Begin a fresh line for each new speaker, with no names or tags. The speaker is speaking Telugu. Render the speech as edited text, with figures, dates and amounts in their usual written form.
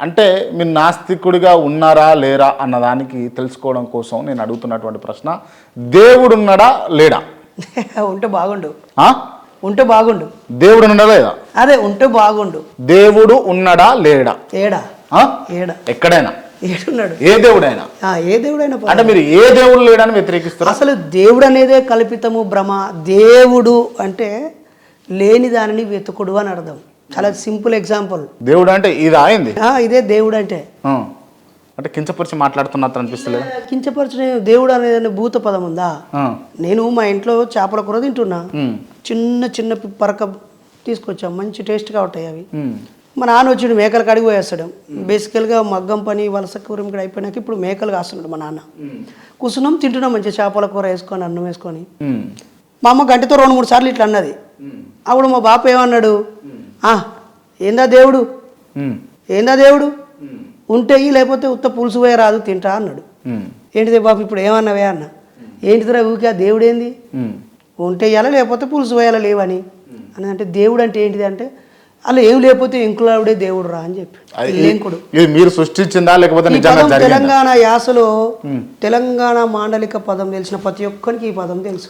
అంటే మీరు నాస్తికుడిగా ఉన్నారా లేరా అన్నదానికి తెలుసుకోవడం కోసం నేను అడుగుతున్నటువంటి ప్రశ్న, దేవుడు ఉన్నాడా లేడా?
ఉంటే బాగుండు.
ఆ?
ఉంటే బాగుండు.
దేవుడు ఉన్నాడా లేదా?
అదే ఉంటే బాగుండు.
దేవుడు ఉన్నాడా లేడా?
ఏడా
ఆ?
ఏడా
ఎక్కడైనా
ఏడున్నాడు.
ఏ దేవుడైనా?
ఏ దేవుడైనా
అంటే మీరు ఏ దేవుడు లేడని వ్యతిరేకిస్తారు?
అసలు దేవుడు అనేదే కల్పితము, భ్రమ. దేవుడు అంటే లేని దానిని వెతుకుడు అని అర్థం. చాలా సింపుల్ ఎగ్జాంపుల్.
దేవుడు అంటే ఇది అయింది,
ఇదే దేవుడు అంటే.
అంటే కించపరిచి మాట్లాడుతున్నట్టు అనిపిస్తలేదు.
కించపరిచిన దేవుడు అనేది భూత పదం ఉందా? నేను మా ఇంట్లో చేపల కూర తింటున్నా, చిన్న చిన్న పరక తీసుకొచ్చాం, మంచి టేస్ట్గా ఉంటాయి అవి. మా నాన్న వచ్చి మేకలు కడిగి పోయేస్తాడు. బేసికల్గా మగ్గం పని వలస కూర ఇక్కడ అయిపోయినాక ఇప్పుడు మేకలు కాస్తున్నాడు మా నాన్న. కూర్చున్నాం తింటున్నాం మంచిగా చేపల కూర వేసుకొని అన్నం వేసుకొని. మా అమ్మ గంటతో 2-3 సార్లు ఇట్లా అన్నది. అప్పుడు మా బాప ఏమన్నాడు, ఏందా దేవుడు, ఏందా దేవుడు, ఉంటే లేకపోతే ఉత్త పులుసు పోయే రాదు తింటా అన్నాడు. ఏంటిదే బాబు ఇప్పుడు ఏమన్నావే అన్న. ఏంటిదిరా ఊరికే ఆ దేవుడు ఏంది, ఉంటే ఇవ్వాలా లేకపోతే పులుసు పోయాలా లేవని అని. అంటే దేవుడు అంటే ఏంటిది అంటే అలా ఏం లేకపోతే ఇంకులావుడే దేవుడు రా అని చెప్పి. లేంకుడు
మీరు సృష్టించిందా లేకపోతే
తెలంగాణ యాసలో తెలంగాణ మాండలిక పదం తెలిసిన ప్రతి ఒక్కరికి ఈ పదం తెలుసు.